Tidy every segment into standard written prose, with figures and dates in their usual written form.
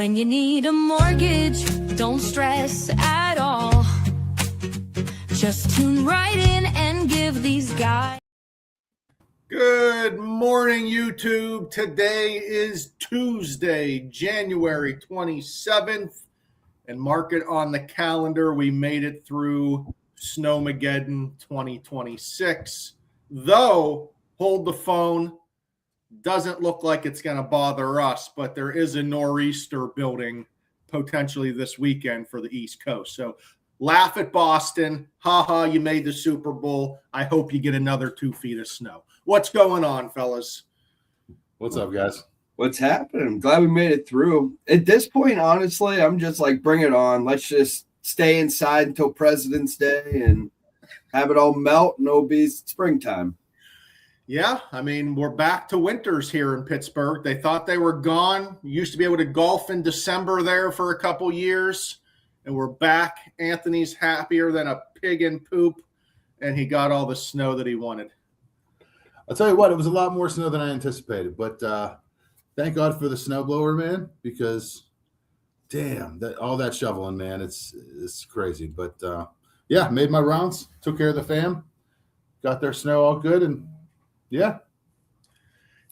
When you need a mortgage, don't stress at all. Just tune right in and give these guys. Good morning, YouTube. Today is Tuesday, January 27th, and mark it on the calendar. We made it through Snowmageddon 2026. Though, hold the phone, doesn't look like it's going to bother us, but there is a nor'easter building potentially this weekend for the East Coast. So laugh at Boston. Ha, you made the Super Bowl. I hope you get another 2 feet of snow. What's going on, fellas? What's up, guys? What's happening? I'm glad we made it through. At this point, honestly, I'm just like, bring it on. Let's just stay inside until President's Day and have it all melt and it'll be springtime. Yeah, I mean, we're back to winters here in Pittsburgh. They thought they were gone. You used to be able to golf in December there for a couple years, and we're back. Anthony's happier than a pig in poop, and he got all the snow that he wanted. I'll tell you what, it was a lot more snow than I anticipated, but thank God for the snowblower, man, because damn, all that shoveling, man, it's crazy. But yeah, made my rounds, took care of the fam, got their snow all good, and yeah.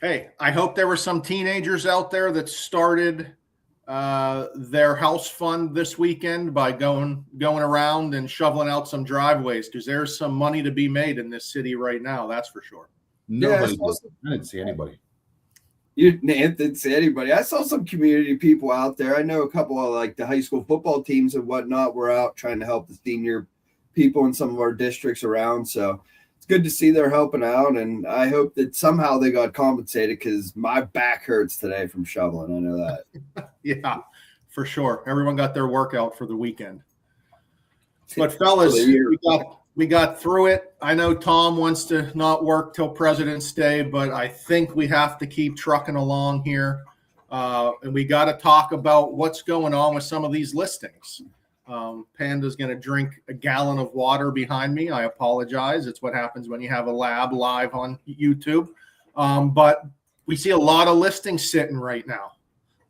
Hey, I hope there were some teenagers out there that started their house fund this weekend by going around and shoveling out some driveways, because there's some money to be made in this city right now. That's for sure. Nobody I didn't see anybody. You didn't see anybody. I saw some community people out there. I know a couple of like the high school football teams and whatnot were out trying to help the senior people in some of our districts around. So it's good to see they're helping out, and I hope that somehow they got compensated because my back hurts today from shoveling. I know that. Yeah, for sure. Everyone got their workout for the weekend. But fellas, we got through it. I know Tom wants to not work till President's Day, but I think we have to keep trucking along here. And we got to talk about what's going on with some of these listings. Panda's going to drink a gallon of water behind me. I apologize. It's what happens when you have a lab live on YouTube. But we see a lot of listings sitting right now,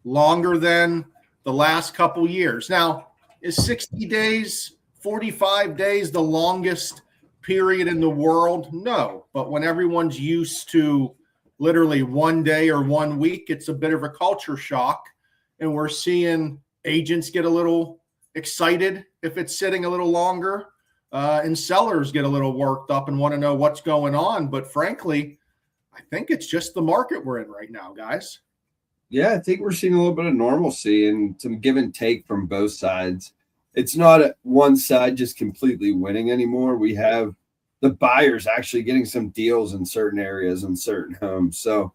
longer than the last couple years. Now, is 60 days, 45 days the longest period in the world? No. But when everyone's used to literally 1 day or 1 week, it's a bit of a culture shock. And we're seeing agents get a little excited if it's sitting a little longer, and sellers get a little worked up and want to know what's going on. But frankly, I think it's just the market we're in right now, guys. Yeah, I think we're seeing a little bit of normalcy and some give and take from both sides. It's not one side just completely winning anymore. We have the buyers actually getting some deals in certain areas and certain homes. So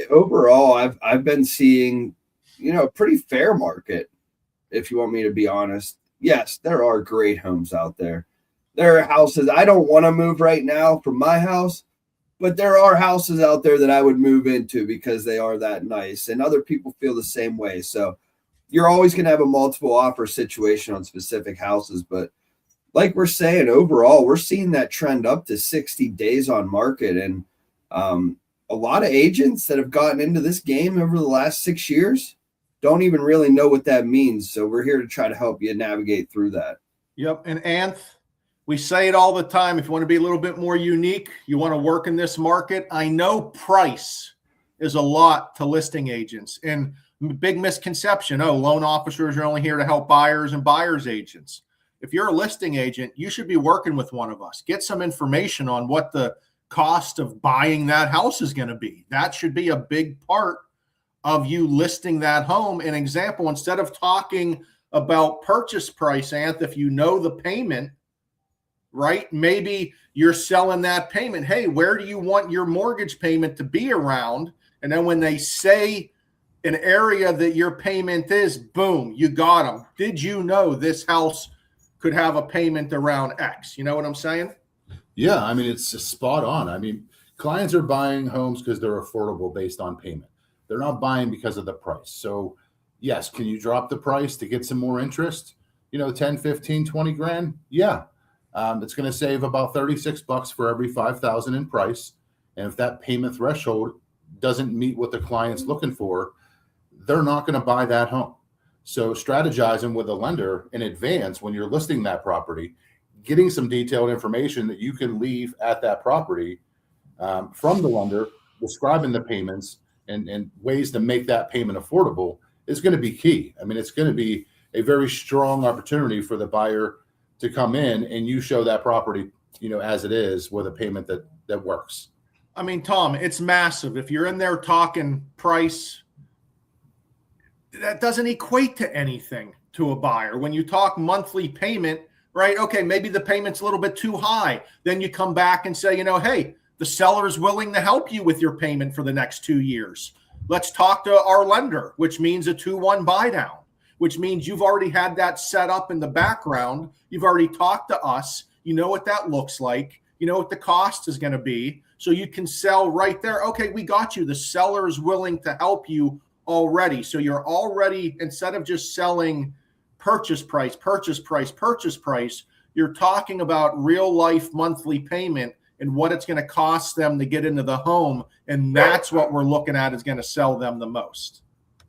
overall, I've been seeing, a pretty fair market. If you want me to be honest, yes, there are great homes out there. There are houses I don't want to move right now from my house, but there are houses out there that I would move into because they are that nice, and other people feel the same way. So you're always going to have a multiple offer situation on specific houses, but like we're saying, overall, we're seeing that trend up to 60 days on market, and a lot of agents that have gotten into this game over the last 6 years don't even really know what that means. So we're here to try to help you navigate through that. Yep. And Anth, we say it all the time. If you want to be a little bit more unique, you want to work in this market. I know price is a lot to listing agents, and big misconception. Oh, loan officers are only here to help buyers and buyers agents. If you're a listing agent, you should be working with one of us. Get some information on what the cost of buying that house is going to be. That should be a big part of you listing that home. An example, instead of talking about purchase price, Anth, if you know the payment, right? Maybe you're selling that payment. Hey, where do you want your mortgage payment to be around? And then when they say an area that your payment is, boom, you got them. Did you know this house could have a payment around X? You know what I'm saying? Yeah, I mean, it's just spot on. I mean, clients are buying homes because they're affordable based on payment. They're not buying because of the price. So yes, can you drop the price to get some more interest? 10, 15, 20 grand. Yeah. It's going to save about $36 for every 5,000 in price. And if that payment threshold doesn't meet what the client's looking for, they're not going to buy that home. So strategizing with a lender in advance when you're listing that property, getting some detailed information that you can leave at that property from the lender, describing the payments and ways to make that payment affordable is going to be key. I mean, it's going to be a very strong opportunity for the buyer to come in and you show that property, as it is with a payment that works. I mean, Tom, it's massive. If you're in there talking price, that doesn't equate to anything to a buyer. When you talk monthly payment, right? Okay, maybe the payment's a little bit too high. Then you come back and say, hey, the seller is willing to help you with your payment for the next 2 years. Let's talk to our lender, which means a 2-1 buy down, which means you've already had that set up in the background. You've already talked to us. You know what that looks like. You know what the cost is going to be. So you can sell right there. Okay, we got you. The seller is willing to help you already. So you're already, instead of just selling purchase price, you're talking about real life monthly payment and what it's going to cost them to get into the home. And that's what we're looking at is going to sell them the most.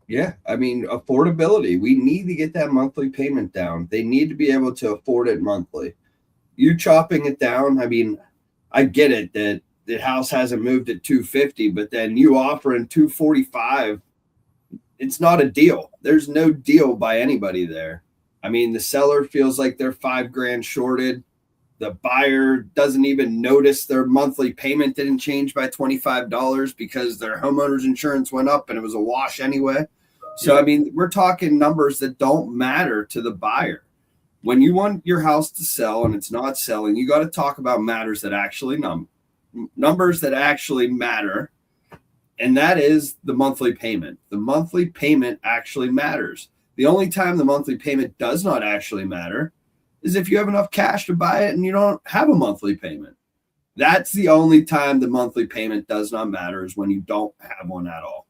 Yeah. I mean, affordability. We need to get that monthly payment down. They need to be able to afford it monthly. You chopping it down. I mean, I get it that the house hasn't moved at $250, but then you offering $245. It's not a deal. There's no deal by anybody there. I mean, the seller feels like they're $5,000 shorted. The buyer doesn't even notice their monthly payment didn't change by $25 because their homeowner's insurance went up and it was a wash anyway. So, I mean, we're talking numbers that don't matter to the buyer. When you want your house to sell and it's not selling, you got to talk about matters that actually numbers that actually matter. And that is the monthly payment. The monthly payment actually matters. The only time the monthly payment does not actually matter is if you have enough cash to buy it and you don't have a monthly payment. That's the only time the monthly payment does not matter, is when you don't have one at all.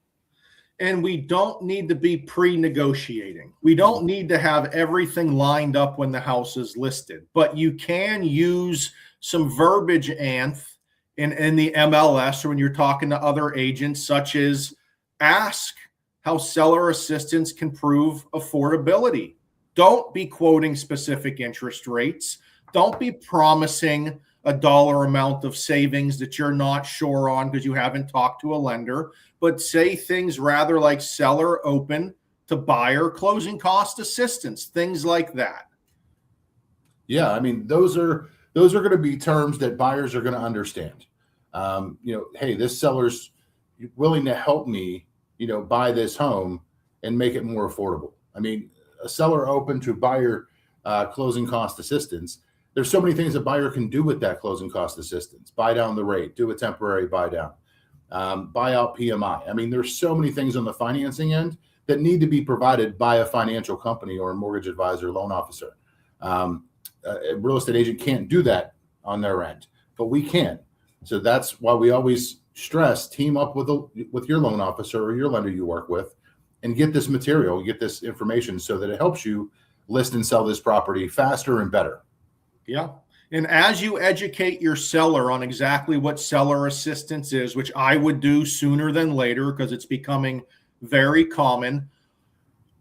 And we don't need to be pre-negotiating. We don't need to have everything lined up when the house is listed, but you can use some verbiage, Anth, in the MLS or when you're talking to other agents, such as ask how seller assistance can prove affordability. Don't be quoting specific interest rates. Don't be promising a dollar amount of savings that you're not sure on because you haven't talked to a lender, but say things rather like seller open to buyer closing cost assistance, things like that. Yeah, I mean, those are going to be terms that buyers are going to understand. Hey, this seller's willing to help me, buy this home and make it more affordable. I mean, a seller open to buyer closing cost assistance. There's so many things a buyer can do with that closing cost assistance. Buy down the rate, do a temporary buy down, buy out PMI. I mean, there's so many things on the financing end that need to be provided by a financial company or a mortgage advisor, loan officer. A real estate agent can't do that on their end, but we can. So that's why we always stress team up with your loan officer or your lender you work with and get this material, get this information so that it helps you list and sell this property faster and better. Yeah. And as you educate your seller on exactly what seller assistance is, which I would do sooner than later because it's becoming very common,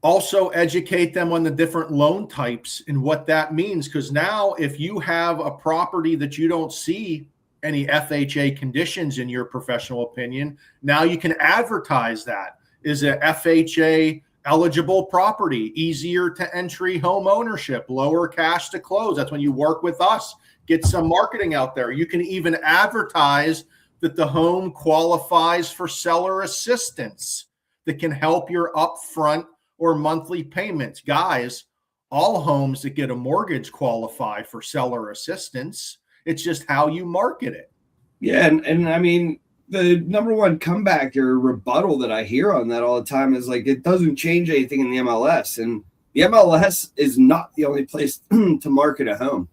also educate them on the different loan types and what that means. Because now if you have a property that you don't see any FHA conditions in your professional opinion, now you can advertise that. Is a FHA eligible property, easier to entry home ownership, lower cash to close. That's when you work with us, get some marketing out there. You can even advertise that the home qualifies for seller assistance that can help your upfront or monthly payments. Guys, all homes that get a mortgage qualify for seller assistance. It's just how you market it. Yeah. And I mean, the number one comeback or rebuttal that I hear on that all the time is like, it doesn't change anything in the MLS. And the MLS is not the only place to market a home.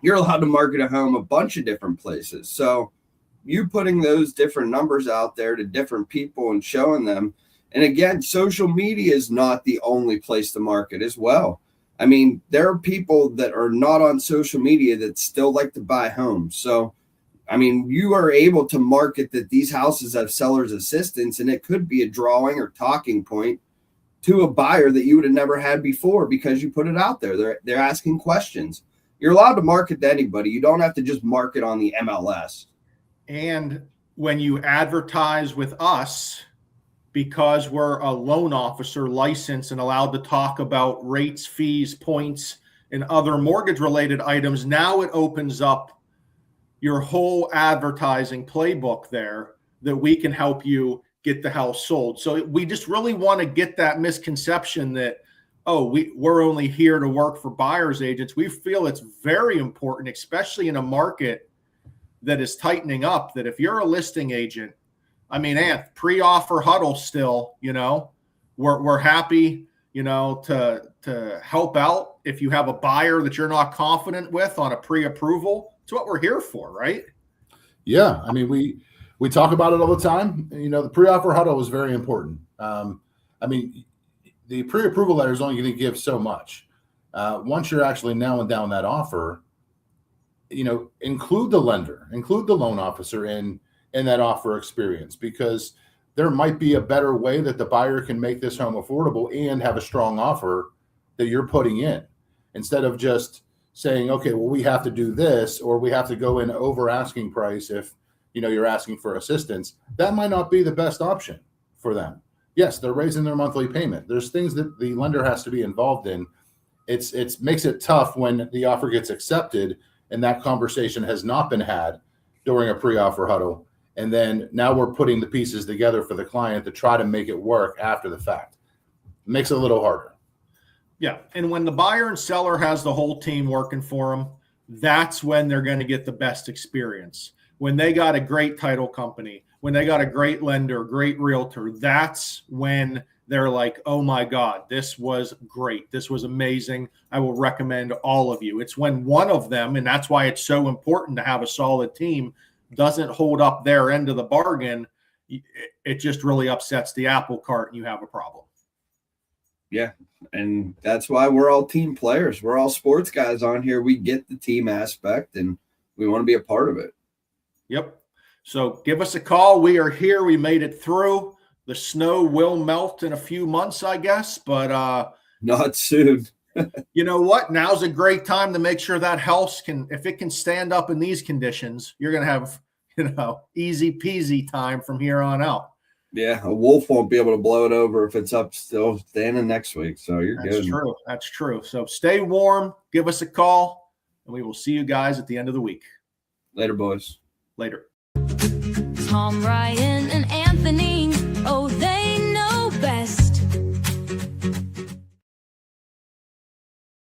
You're allowed to market a home a bunch of different places. So you putting those different numbers out there to different people and showing them. And again, social media is not the only place to market as well. I mean, there are people that are not on social media that still like to buy homes. So I mean, you are able to market that these houses have seller's assistance, and it could be a drawing or talking point to a buyer that you would have never had before because you put it out there. They're asking questions. You're allowed to market to anybody. You don't have to just market on the MLS. And when you advertise with us, because we're a loan officer licensed and allowed to talk about rates, fees, points, and other mortgage-related items, now it opens up your whole advertising playbook there that we can help you get the house sold. So we just really want to get that misconception that, oh, we're only here to work for buyer's agents. We feel it's very important, especially in a market that is tightening up, that if you're a listing agent, I mean, pre-offer huddle still, we're happy, to help out. If you have a buyer that you're not confident with on a pre-approval, it's what we're here for, right? Yeah. I mean, we talk about it all the time. The pre-offer huddle is very important. I mean, the pre-approval letter is only going to give so much. Once you're actually nailing down that offer, include the lender, include the loan officer in that offer experience, because there might be a better way that the buyer can make this home affordable and have a strong offer that you're putting in, instead of just saying, okay, well, we have to do this, or we have to go in over asking price if you're asking for assistance. That might not be the best option for them. Yes, they're raising their monthly payment. There's things that the lender has to be involved in. It makes it tough when the offer gets accepted and that conversation has not been had during a pre-offer huddle. And then now we're putting the pieces together for the client to try to make it work after the fact. It makes it a little harder. Yeah. And when the buyer and seller has the whole team working for them, that's when they're going to get the best experience. When they got a great title company, when they got a great lender, great realtor, that's when they're like, oh my God, this was great. This was amazing. I will recommend all of you. It's when one of them, and that's why it's so important to have a solid team, doesn't hold up their end of the bargain, it just really upsets the apple cart and you have a problem. Yeah. And that's why we're all team players. We're all sports guys on here. We get the team aspect and we want to be a part of it. Yep. So give us a call. We are here. We made it through. The snow will melt in a few months, I guess, but not soon. You know what? Now's a great time to make sure that house if it can stand up in these conditions, you're going to have, easy peasy time from here on out. Yeah. A wolf won't be able to blow it over if it's up still standing next week. So you're good. That's true. That's true. So stay warm. Give us a call and we will see you guys at the end of the week. Later, boys. Later. Tom, Ryan, and Anthony.